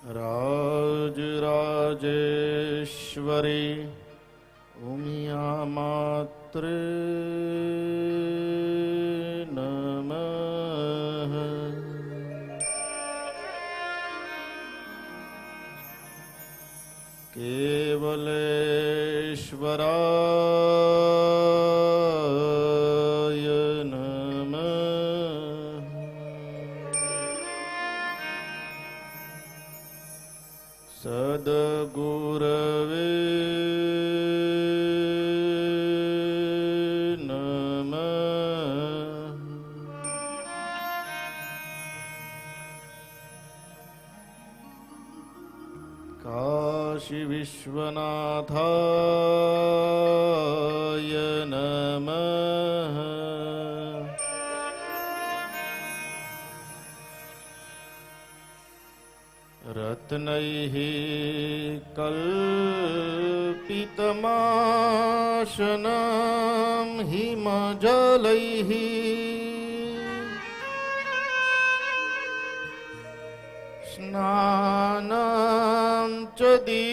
राजराजेश्वरी उमिया मात्रे नमः। केवलेश्वराय नमः। सद्गुरवे काशी विश्वनाथाय नमः। रत्नैः कल्पितमाशनं हिमजलैः स्नानं च दिव्याम्बरम्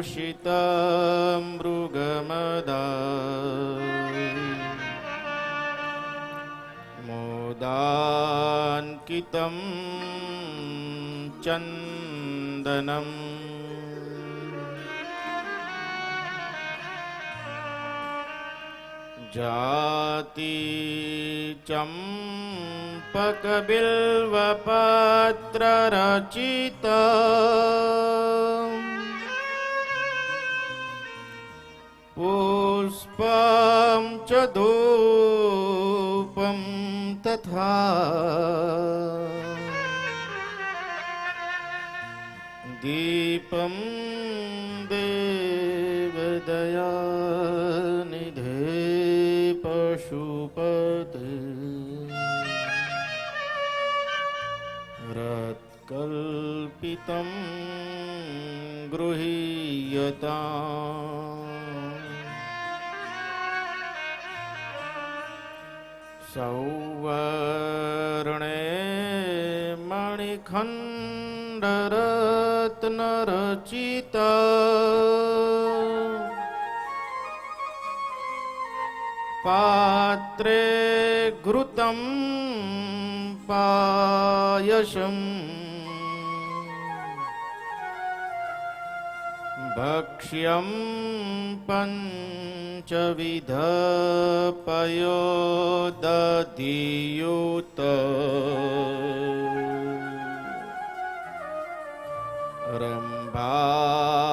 नानारत्नविभूषितं मृगमदा मोदान्कितं चन्दनम् जाति चम्पकबिल्वपत्ररचिता पुष्पं च धूपं तथा दीपं देवदयानिधे पशुपते रत्कल्पितं गृहीयताम् सौवर्णे मणिखण्डरत्नरचिता पात्रे घृतं पायसम् भक्ष्यं पञ्चविधपयोदधियुत रम्भाफलं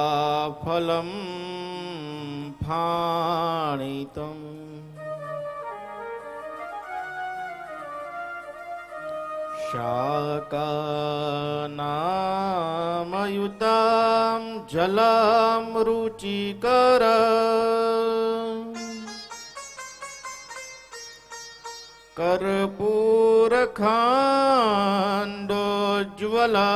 फाणितम् शाकानामयुतां जलं रुचिकर कर्पूरखाण्डोज्ज्वला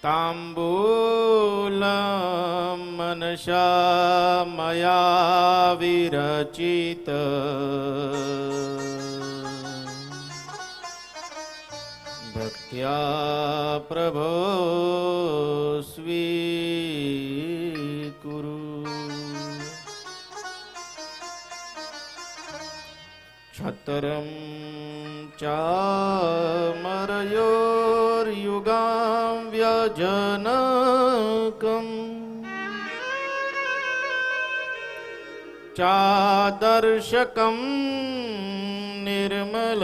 ताम्बूलं मनसा मया विरचित भक्त्या प्रभो स्वीकुरु। छत्रं चामरयोर्युगां व्यजनकम् चादर्शकं निर्मल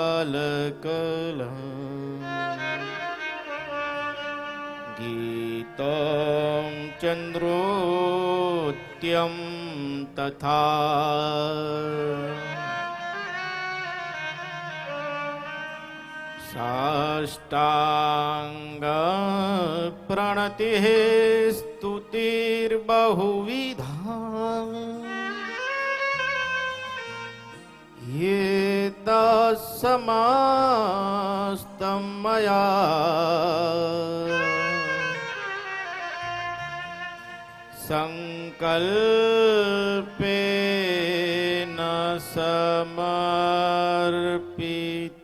वीणाभेरिमृदङ्गकाहलकल गीतं चन्द्रोत्यं तथा साष्टांग प्रणतिः स्तुतिर्बहुविधा ये तत्समस्तं मया संकल्पेन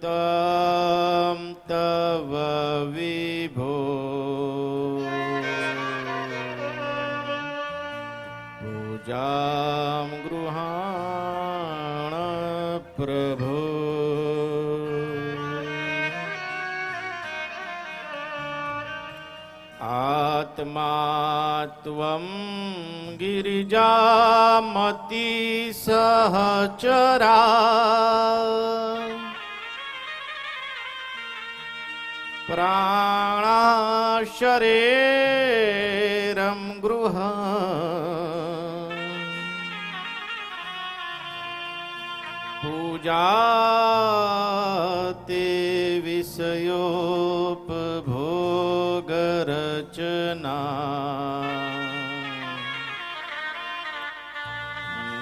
समर्पितं तव विभो पूजां गृहाण प्रभो आत्मा त्वं गिरिजामति सहचरा प्राणाशरीरं गृह पूजा ते विषयोपभोगरचना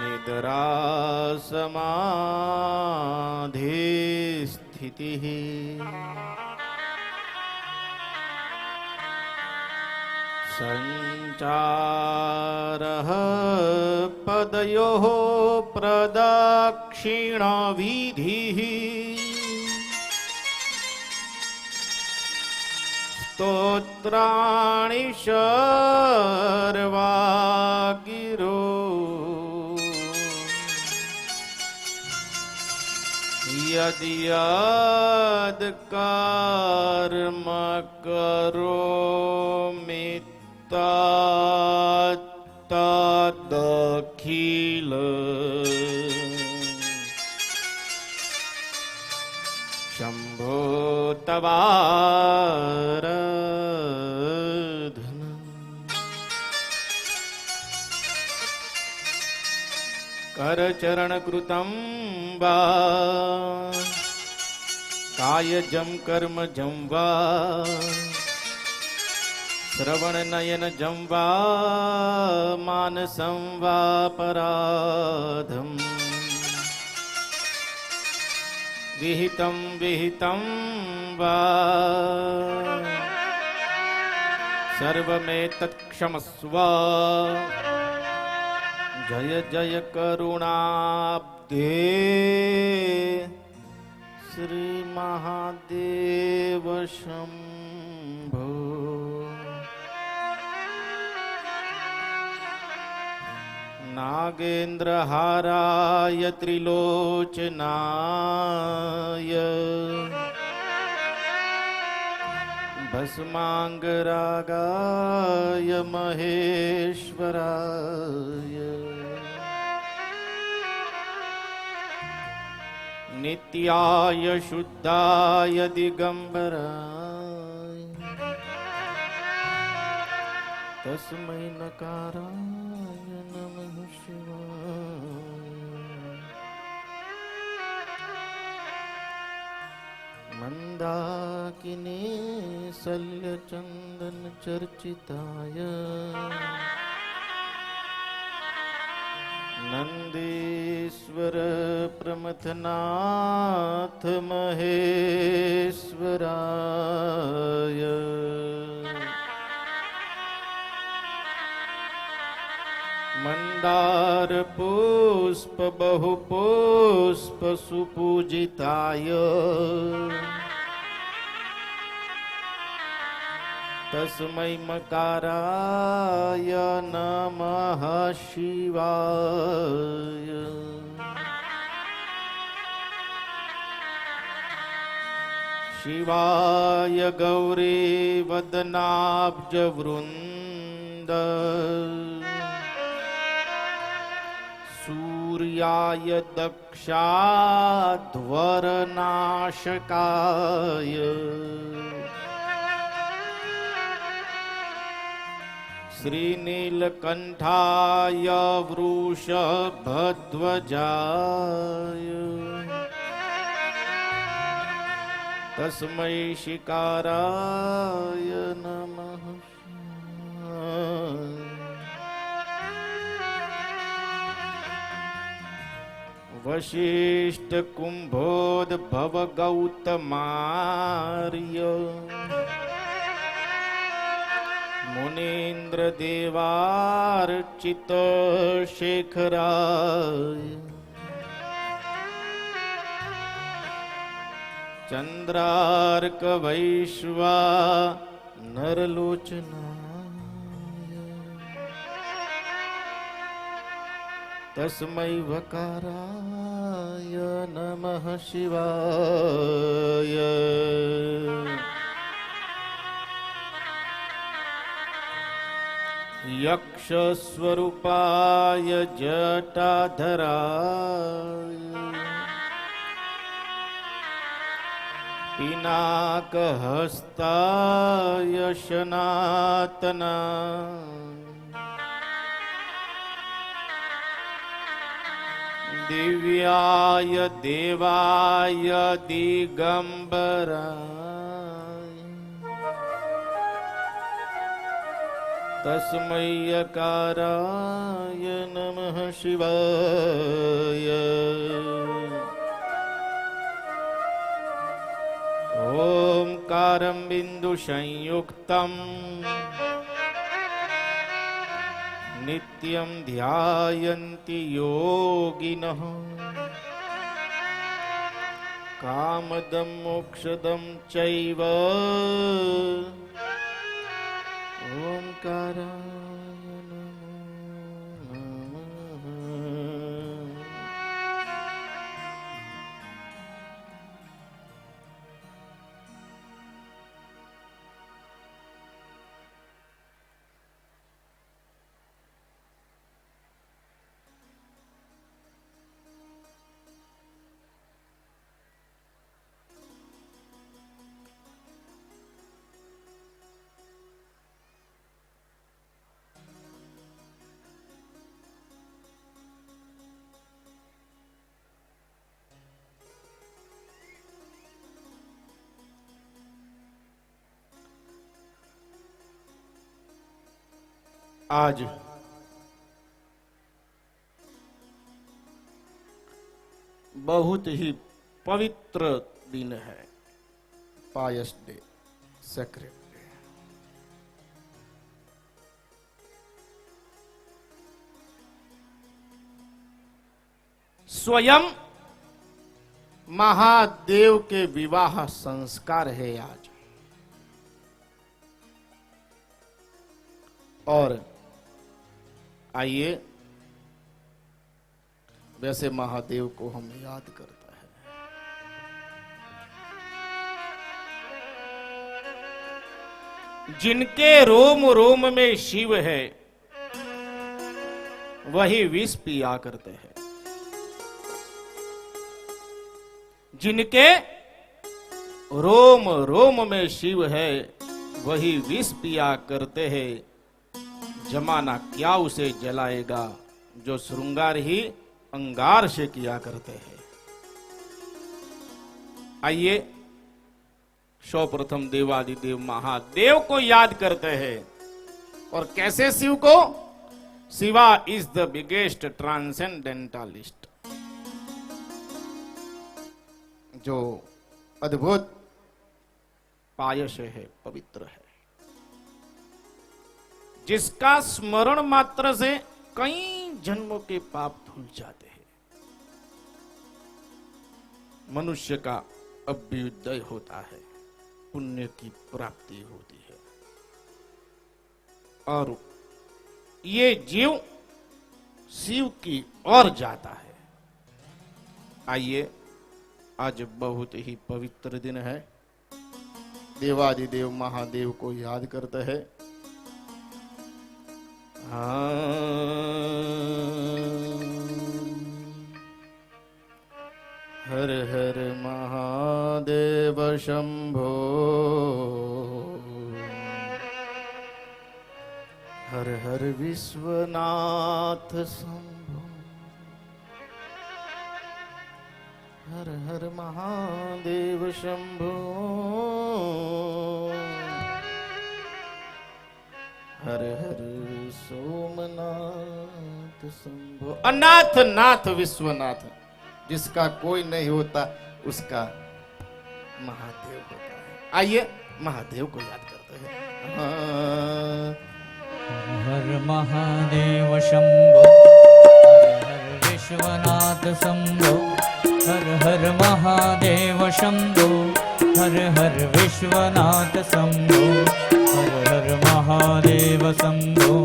निद्रा समाधि स्थितिः संचारः पदयोः प्रदक्षिणविधिः स्तोत्राणि सर्वा गिरो यदि यद् कर्म करोमि तदखिल शम्भो तवाराधना करचरणकृतं वा कायजं कर्मजं वा श्रवणनयनजं वा मानसं वा पराधम् विहितं विहितं वा सर्वमेतत्क्षमस्व जय जय करुणाब्धे श्री महादेव शंभो नागेन्द्रहाराय त्रिलोचनाय भस्मांगरागाय महेश्वराय नित्याय शुद्धाय दिगंबराय तस्मै नकाराय नमः शिवाय मंदाकिनी शल्यचंदन चर्चिताय नंदीश्वर प्रमथनाथ महेश्वराय मंदार पुष्प बहुपुष्प सुपूजिताय तस्मै मकाराय नमः शिवाय शिवाय गौरी वदनाब्जवृन्द सूर्याय दक्षाध्वरनाशकाय श्रीनीलकण्ठाय वृषभध्वजाय तस्मै शिकाराय नमः वशिष्ठ कुंभोद्भव गौतमार्य मुनीन्द्र देवार्चित शेखराय चंद्रार्क वैश्वा नरलोचना तस्मै वकाराय नमः शिवाय। यक्षस्वरूपाय जटाधराय पिनाकहस्ताय सनातनाय दिव्याय देवाय दिगंबराय तस्मै यकाराय नमः शिवाय। ओंकारं बिंदु संयुक्तम् नित्यं ध्यायन्ति योगिनः कामदं मोक्षदं चैव ओंकाराय नमो नमः। आज बहुत ही पवित्र दिन है, पायस डे, सेक्रेड डे। स्वयं महादेव के विवाह संस्कार है आज। और आइए, वैसे महादेव को हम याद करता है। जिनके रोम रोम में शिव है वही विष पिया करते हैं। जिनके रोम रोम में शिव है वही विष पिया करते हैं। जमाना क्या उसे जलाएगा जो श्रृंगार ही अंगार से किया करते हैं। आइए सर्वप्रथम देवादिदेव महादेव को याद करते हैं। और कैसे शिव को? Shiva is the biggest transcendentalist, जो अद्भुत पायस है, पवित्र है, जिसका स्मरण मात्र से कई जन्मों के पाप धुल जाते हैं। मनुष्य का अभ्युदय होता है, पुण्य की प्राप्ति होती है और ये जीव शिव की ओर जाता है। आइए, आज बहुत ही पवित्र दिन है। देवादिदेव महादेव को याद करते हैं। हर हर महादेव शंभो, हर हर विश्वनाथ शंभो, हर हर महादेव शंभो, हर हर सोमनाथ शंभो। अनाथ नाथ विश्वनाथ, जिसका कोई नहीं होता उसका महादेव होता है। आइए महादेव को याद करते हैं। हर महादेव शंभो, हर विश्वनाथ शंभो, हर हर महादेव शंभो, हर हर विश्वनाथ शंभो, हर हर महादेव शंभो,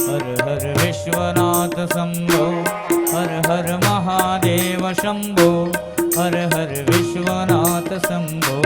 हर हर विश्वनाथ शंभो, हर हर महादेव शंभो, हर हर विश्वनाथ शंभो।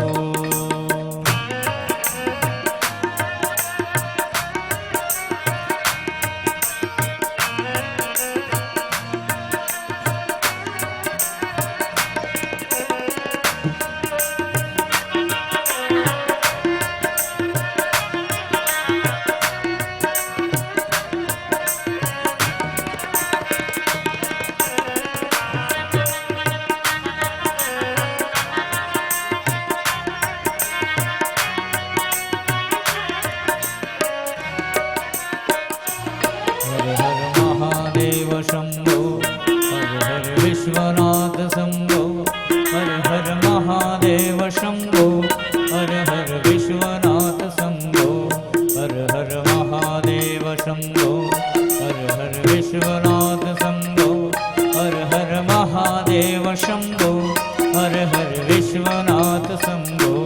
हर हर महादेव शंभो, हर हर विश्वनाथ शंभो, हर हर महादेव शंभो, हर हर विश्वनाथ शंभो, हर हर महादेव शंभो, हर हर विश्वनाथ शंभो, हर हर महादेव शंभो, हर हर विश्वनाथ शंभो।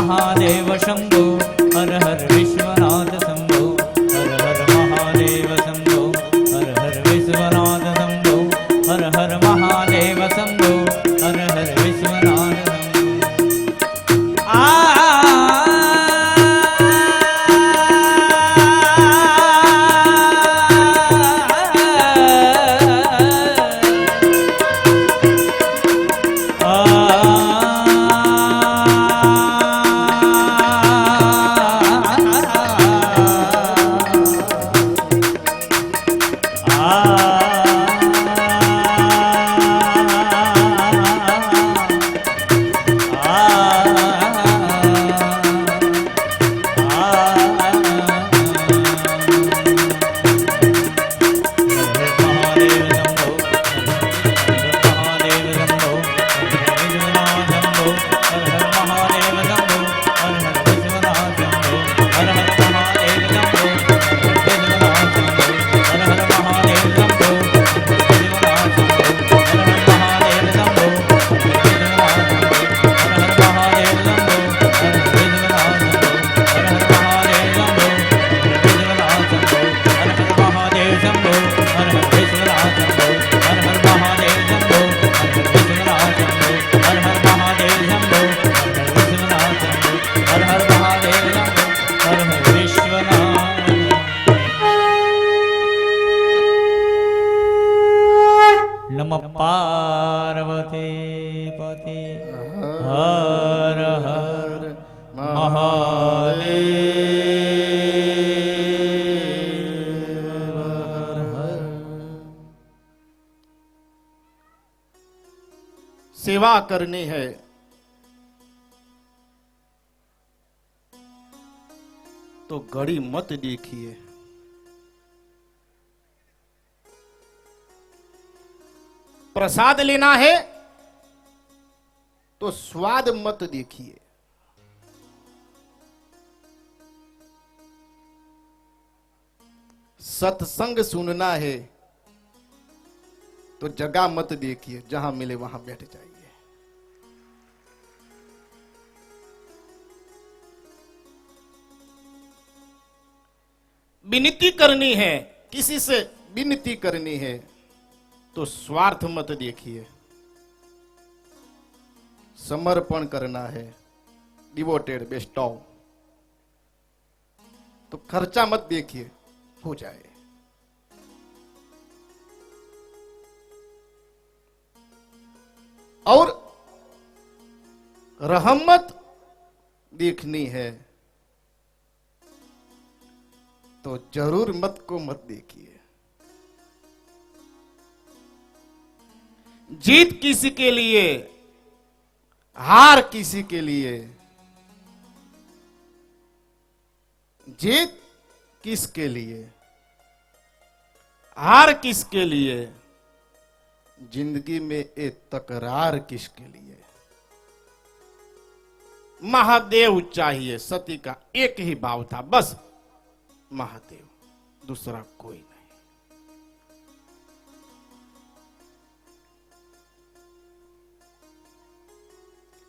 महादेव शंभो हर हर विश्वनाथ शंभो हर हर महादेव शंभो हर हर विश्वनाथ शंभो हर हर महादेव शंभो हर हर विश्वनाथ नमः पार्वती पते हर हर महादेव। सेवा करनी है तो घड़ी मत देखिए, प्रसाद लेना है तो स्वाद मत देखिए, सत्संग सुनना है तो जगह मत देखिए, जहां मिले वहां बैठ जाइए। विनती करनी है, किसी से विनती करनी है तो स्वार्थ मत देखिए, समर्पण करना है, डिवोटेड बेस्टॉ, तो खर्चा मत देखिए, हो जाए। और रहमत देखनी है तो जरूर मत को मत देखिए। जीत किसी के लिए, हार किसी के लिए, जीत किसके लिए, हार किसके लिए, जिंदगी में एक तकरार किसके लिए। महादेव चाहिए, सती का एक ही भाव था, बस महादेव, दूसरा कोई नहीं।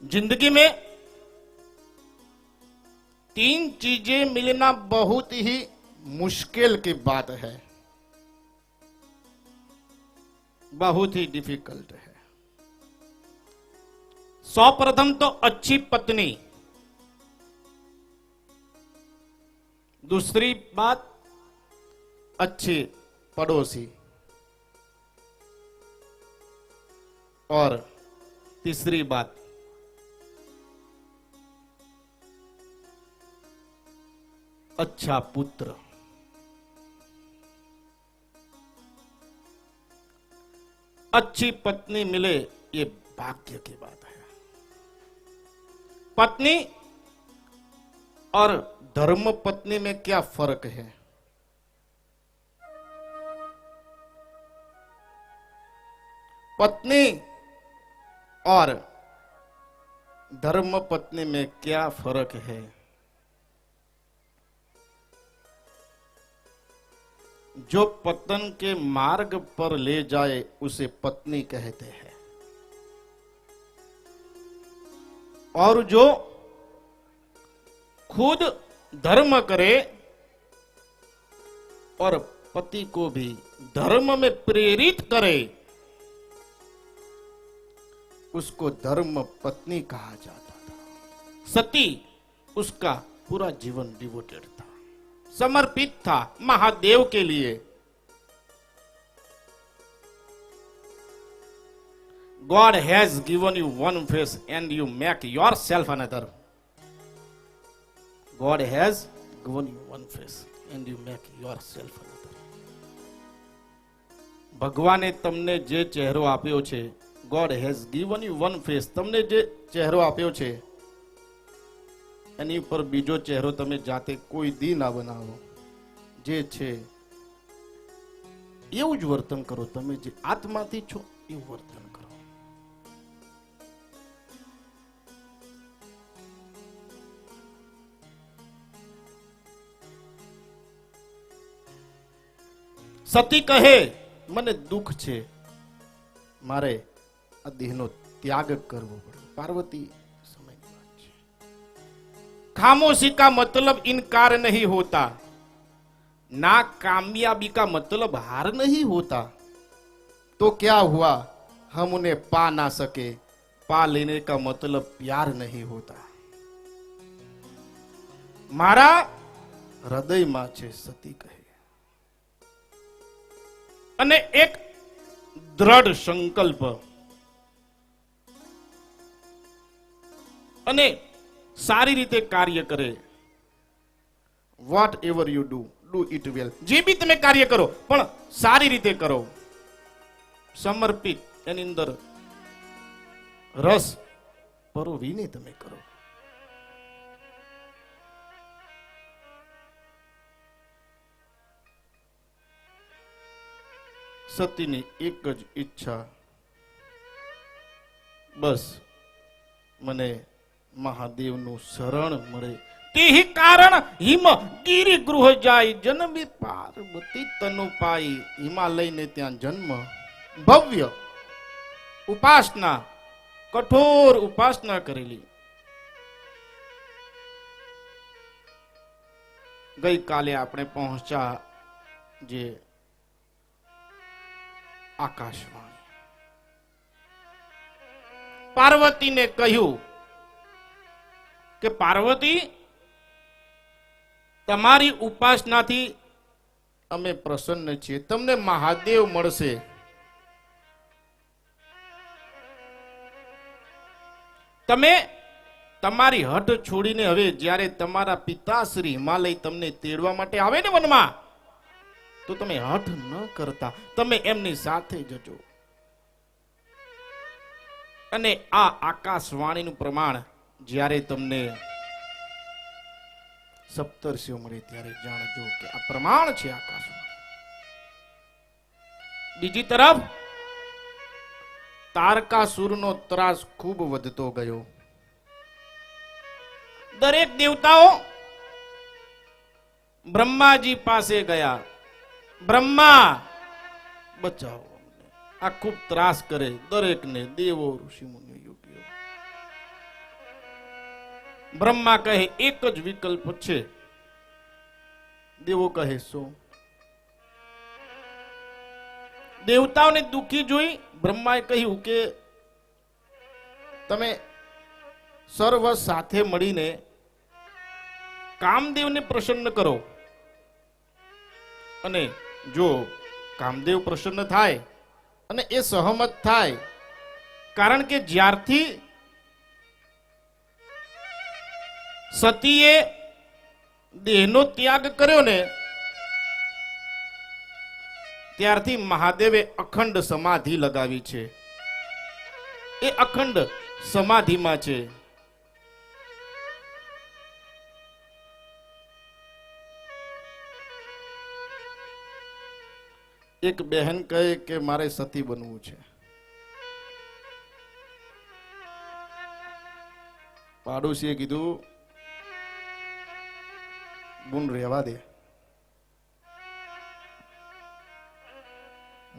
जिंदगी में तीन चीजें मिलना बहुत ही मुश्किल की बात है, बहुत ही डिफिकल्ट है। सर्वप्रथम तो अच्छी पत्नी, दूसरी बात अच्छे पड़ोसी, और तीसरी बात अच्छा पुत्र। अच्छी पत्नी मिले ये भाग्य की बात है। पत्नी और धर्म पत्नी में क्या फर्क है? पत्नी और धर्म पत्नी में क्या फर्क है? जो पतन के मार्ग पर ले जाए उसे पत्नी कहते हैं, और जो खुद धर्म करे और पति को भी धर्म में प्रेरित करे, उसको धर्म पत्नी कहा जाता था। सती उसका पूरा जीवन डिवोटेड था, समर्पित था महादेव के लिए। God has given you one face and you make yourself another. God has given you one face and you make yourself another. ભગવાને તમને જે ચહેરો આપ્યો છે, God has given you one face, તમને જે ચહેરો આપ્યો છે એની ઉપર બીજો ચહેરો તમે જાતે કોઈ દી ના બનાવો. જે છે એવું જ વર્તન કરો. તમે જે આત્માથી છો એવું વર્તન કરો. સતી કહે મને દુઃખ છે, મારે આ દેહનો ત્યાગ કરવો પડે. પાર્વતી સમયની વાત છે. खामोशी का मतलब इनकार नहीं होता, ना कामयाबी का मतलब हार नहीं होता. तो क्या हुआ, हम उन्हें पा ना सके, पा लेने का मतलब प्यार नहीं होता. मारा हृदयમાં છે સતી કહે, અને એક દ્રઢ સંકલ્પ અને સારી રીતે કાર્ય કરે. Whatever you do it well. જે બી તમે કાર્ય કરો પણ સારી રીતે કરો, સમર્પિત, એની અંદર રસ પરોવીને તમે કરો. સતીની એક જ ઈચ્છા, બસ મને મહાદેવનું શરણ મળે. તે કારણ હિમ ગિરી ગૃહ જાય, જન્મી પાર્વતી તનુ પાઈ. હિમાલયને ત્યાં જન્મ, ભવ્ય ઉપાસના, કઠોર ઉપાસના કરેલી. ગઈકાલે આપણે પહોંચ્યા જે આકાશવાણી. પાર્વતીને કહ્યું કે પાર્વતી, તમારી ઉપાસનાથી અમે પ્રસન્ન છીએ, તમને મહાદેવ મળશે. તમે તમારી હઠ છોડીને હવે જ્યારે તમારા પિતાશ્રી હિમાલય તમને તેડવા માટે આવે ને વનમાં, તો તમે હઠ ન કરતા, તમે એમની સાથે જજો. અને આ આકાશવાણીનું પ્રમાણ જ્યારે તમને સપ્તર્ષિઓ મળે ત્યારે જાણજો કે આ પ્રમાણ છે આકાશવાણી. બીજી તરફ તારકાસુરનો ત્રાસ ખૂબ વધતો ગયો. દરેક દેવતાઓ બ્રહ્માજી પાસે ગયા, બ્રહ્મા બચાવો અમને, આ ખૂબ ત્રાસ કરે દરેકને, દેવો, ઋષિ મુનિ, યોગીઓ. બ્રહ્મા કહે એક જ વિકલ્પ છે. દેવો કહે શું? દેવતાઓને દુઃખી જોઈ બ્રહ્માએ કહ્યું કે તમે સર્વ સાથે મળીને કામદેવને પ્રસન્ન કરો, અને જો કામદેવ પ્રસન્ન થાય અને એ સહમત થાય, કારણ કે જ્યારથી સતીએ દેહનો ત્યાગ કર્યો ને ત્યારથી મહાદેવે અખંડ સમાધિ લગાવી છે. એ અખંડ સમાધિમાં છે. એક બહેન કહે કે મારે સતી બનવું છે. પાડોશીએ કીધું બુન રહેવા દે.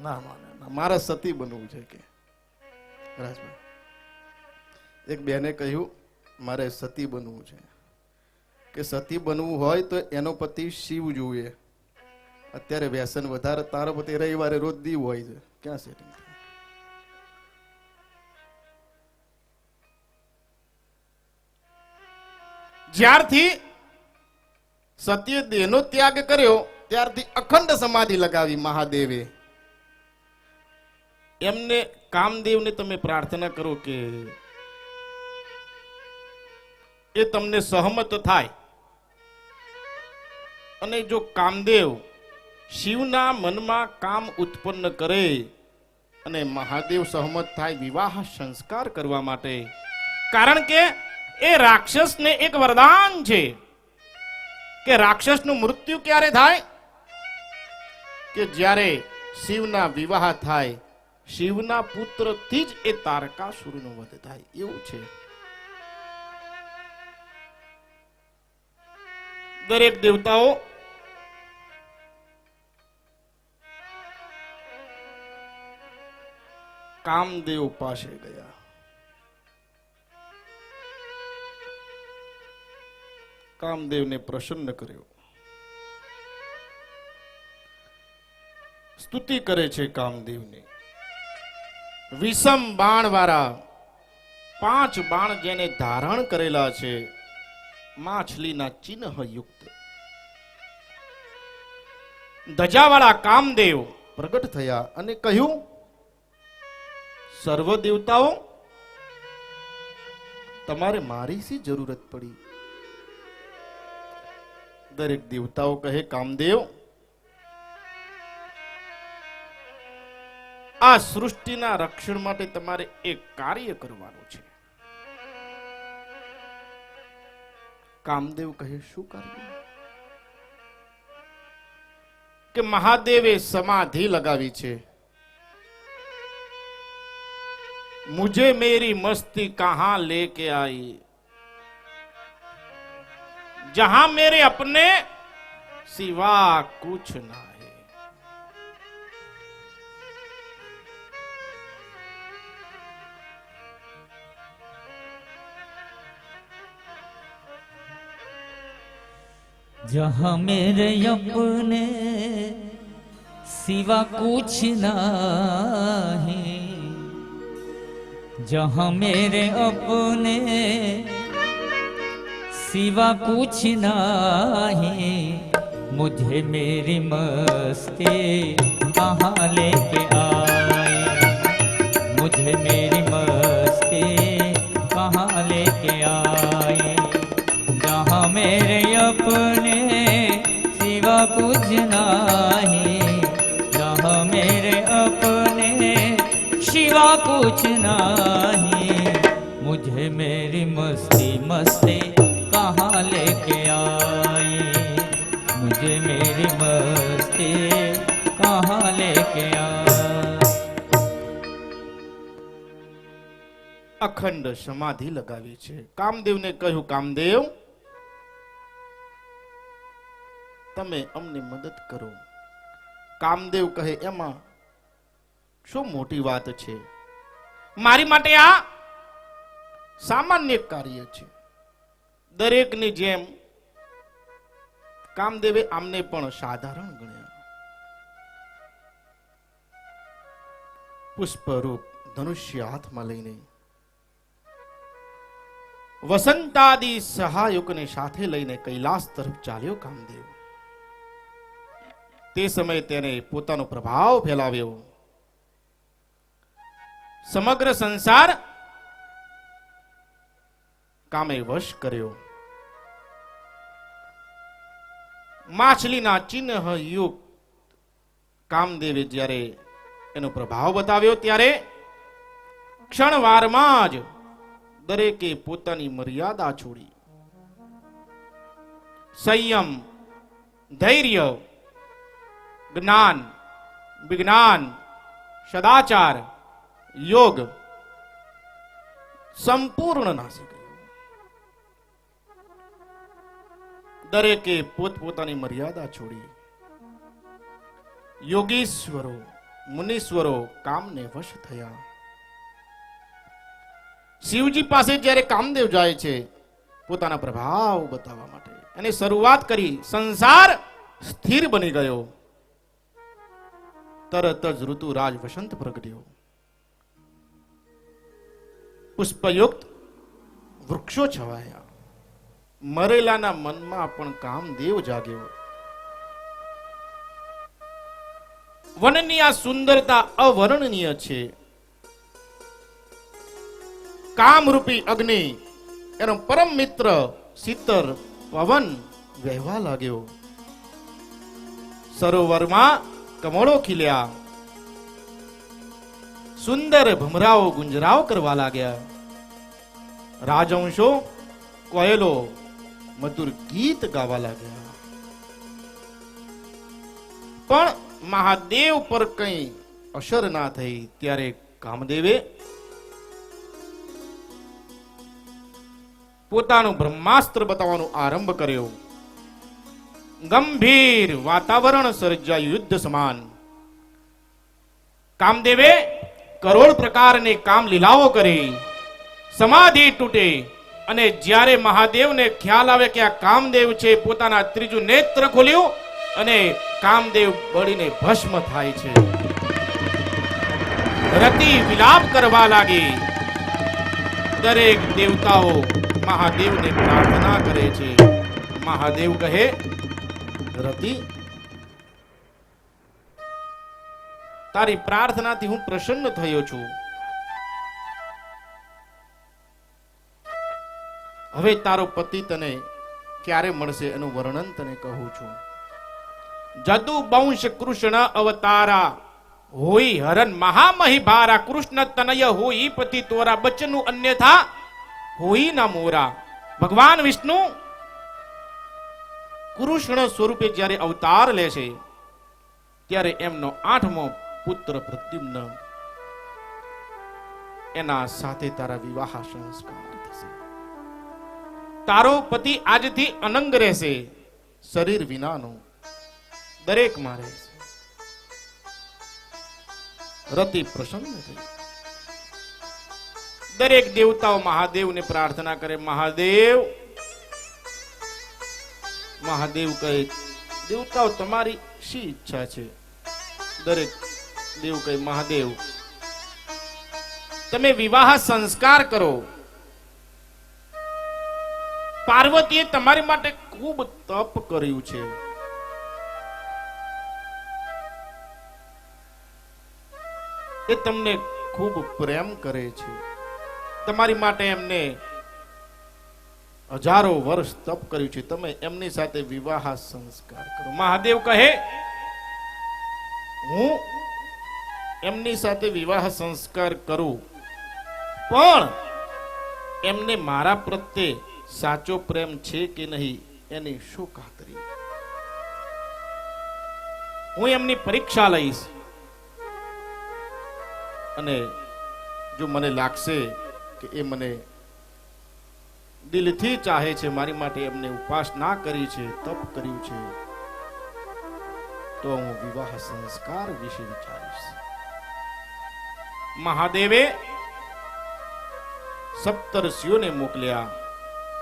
ના માને, મારે સતી બનવું છે કે રાજભાઈ. એક બહેને કહ્યું મારે સતી બનવું છે. કે સતી બનવું હોય તો એનો પતિ શિવ જોઈએ. અત્યારે વ્યસન વધારે, તારો પતિ રવિવારે રોજ દીવ હોય છે, ક્યાં સેટિંગ થાય? જ્યારથી સતીએ દેહનો ત્યાગ કર્યો ત્યારથી અખંડ સમાધિ લગાવી મહાદેવે. એમને કામદેવને તમે પ્રાર્થના કરો કે એ તમને સહમત થાય, અને જો કામદેવ શિવના મનમાં કામ ઉત્પન્ન કરે અને મહાદેવ સહમત થાય વિવાહ સંસ્કાર કરવા માટે, કારણ કે એ રાક્ષસને એક વરદાન છે કે રાક્ષસનું મૃત્યુ ક્યારે થાય? કે જ્યારે શિવના વિવાહ થાય, શિવના પુત્રથી જ એ તારકાસુરનો વધ થાય, એવું છે. દરેક દેવતાઓ કામદેવ પાસે ગયા. કામદેવને પ્રસન્ન કર્યો, સ્તુતિ કરે છે કામદેવની. વિષમ બાણ વાળા 5 બાણ જેને ધારણ કરેલા છે, માછલીના ચિહ્ન યુક્ત ધજાવાળા કામદેવ પ્રગટ થયા અને કહ્યું, સર્વ દેવતાઓ, તમારે મારી શી જરૂરત પડી? દરેક દેવતાઓ કહે, કામદેવ, આ સૃષ્ટિના રક્ષણ માટે તમારે એક કાર્ય કરવાનું છે. કામદેવ કહે, શું કાર્ય? કે મહાદેવે સમાધિ લગાવી છે, मुझे मेरी मस्ती कहां लेके आई, जहां मेरे अपने सिवा कुछ ना है. जहाँ मेरे अपने सिवा कुछ नहीं, जहाँ मेरे अपने सिवा कुछ नहीं, मुझे मेरी मस्ती कहाँ लेके आए, मुझे मेरी मस्ती कहाँ लेके आए. जहाँ मेरे अपने सिवा कुछ नहीं, जहाँ मेरे अपने सिवा कुछ नहीं, मुझे मेरी मस्ती मस्ती कहाँ लेके आए, मुझे मेरी मस्ती कहाँ लेके आए. અખંડ સમાધિ લગાવી છે. કામદેવને કહ્યું, કામદેવ, તમે અમને મદદ કરો. કામદેવ કહે, એમાં શું મોટી વાત છે? મારી માટે આ સામાન્ય કાર્ય છે. દરેકની જેમ કામદેવે આમને પણ સાધારણ ગણ્યા. પુષ્પરૂપ ધનુષ્ય હાથમાં લઈને વસંતાદી સહાયકોને સાથે લઈને કૈલાસ તરફ ચાલ્યો કામદેવ. તે સમયે તેને પોતાનો પ્રભાવ ફેલાવ્યો. સમગ્ર સંસાર કામે વશ કર્યો. માછલીના ચિહ્ન યુક્ત કામદેવે જ્યારે એનો પ્રભાવ બતાવ્યો ત્યારે ક્ષણવારમાં જ દરેકે પોતાની મર્યાદા છોડી સંયમ, ધૈર્ય, જ્ઞાન, વિજ્ઞાન, સદાચાર, યોગ સંપૂર્ણ નાસી ગયું. દરેકે પોતપોતાની મર્યાદા છોડી યોગીશ્વરો, મુનીશ્વરો કામને વશ થયા. શિવજી પાસે જ્યારે કામદેવ જાય છે પોતાના પ્રભાવ બતાવવા માટે અને શરૂઆત કરી. સંસાર સ્થિર બની ગયો. તરત જ ઋતુરાજ વસંત પ્રગટ્યો. પુષ્પયુક્ત વૃક્ષો છવાયા. મરેલાના મનમાં પણ કામદેવ જાગ્યો. વનની આ સુંદરતા અવર્ણનીય છે. કામરૂપી અગ્નિ, એનો પરમ મિત્ર શીતળ પવન વહેવા લાગ્યો. સરોવરમાં કમળો ખીલ્યા. સુંદર ભમરાઓ ગુંજરાવ કરવા લાગ્યા. રાજહંસો કોયલો મધુર ગીત ગાવા લાગ્યા. પણ મહાદેવ પર કઈ અસર ના થઈ. ત્યારે કામદેવે પોતાનું બ્રહ્માસ્ત્ર બતાવવાનો આરંભ કર્યો. ગંભીર વાતાવરણ સર્જાયું યુદ્ધ સમાન. કામદેવે કરોડ પ્રકારની કામ લીલાઓ કરી. સમાધિ તૂટે અને જ્યારે મહાદેવને ખ્યાલ આવે કે આ કામદેવ છે, પોતાના ત્રીજું નેત્ર ખોલ્યું અને કામદેવ બળીને ભસ્મ થાય છે. રતિ વિલાપ કરવા લાગી. દરેક દેવતાઓ મહાદેવને પ્રાર્થના કરે છે. મહાદેવ કહે, રતિ, તારી પ્રાર્થનાથી હું પ્રસન્ન થયો છું. હવે તારો પતિ તને ક્યારે મળશે એનું વર્ણન તને કહું છું. જદુ વંશ કૃષ્ણ અવતારા હોઈ હરન મહામહી ભારા. કૃષ્ણ તનય હોઈ પતિ તોરા. બચનું અન્યથા હોઈ ના મોરા. ભગવાન વિષ્ણુ કૃષ્ણ સ્વરૂપે જ્યારે અવતાર લેશે ત્યારે એમનો 8મો પુત્ર પ્રદ્યુમ્ન, એના સાથે તારા વિવાહ સંસ્કાર થશે. તારો પતિ આજથી અનંગ રહેશે, શરીર વિનાનો, દરેક માં રહેશે. રતિ પ્રસન્ન થઈ. દરેક દેવતાઓ મહાદેવને પ્રાર્થના કરે. મહાદેવ કહે, દેવતાઓ તમારી શી ઈચ્છા છે? દરેક દેવ કહે, મહાદેવ તમે વિવાહ સંસ્કાર કરો. પાર્વતીએ તમારી માટે ખૂબ તપ કર્યું છે. એ તમને ખૂબ પ્રેમ કરે છે. તમારી માટે એમને હજારો વર્ષ તપ કર્યું છે. તમે એમની સાથે વિવાહ સંસ્કાર કરો. મહાદેવ કહે, હું એમની સાથે વિવાહ સંસ્કાર કરું, પણ એમને મારા પ્રત્યે સાચો પ્રેમ છે કે નહીં એની શું ખાતરી? હું એમની પરીક્ષા લઈશ અને જો મને લાગશે કે એ મને દિલથી ચાહે છે, મારી માટે એમને ઉપાસના કરી છે, તપ કર્યું છે, તો હું વિવાહ સંસ્કાર વિશે વિચારીશ. મહાદેવે સપ્તર્ષિઓને મોકલ્યા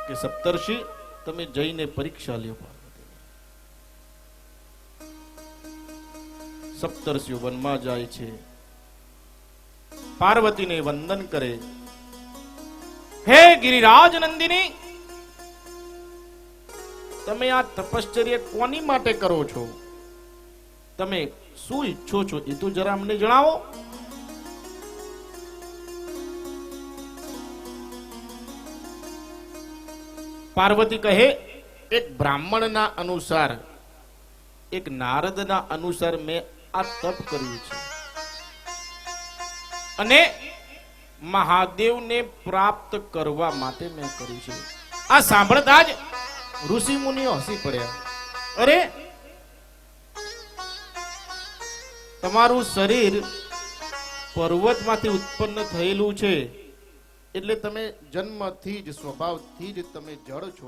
કે સપ્તર્ષિ તમે જઈને પરીક્ષા લ્યો. સપ્તર્ષિઓ વનમાં જાય છે. પાર્વતીને વંદન કરે. હે ગિરિરાજ નંદિની, તમે આ તપશ્ચર્યા કોની માટે કરો છો? તમે શું ઈચ્છો છો એ તો જરા અમને જણાવો. પાર્વતી કહે, એક બ્રાહ્મણના અનુસાર, એક નારદના અનુસાર મેં આ તપ કર્યું છે અને મહાદેવને પ્રાપ્ત કરવા માટે મેં કર્યું છે. આ સાંભળતા જ ઋષિ મુનિઓ હસી પડ્યા. અરે, તમારું શરીર પર્વતમાંથી ઉત્પન્ન થયેલું છે એટલે તમે જન્મથી જ સ્વભાવથી જ તમે જળ છો.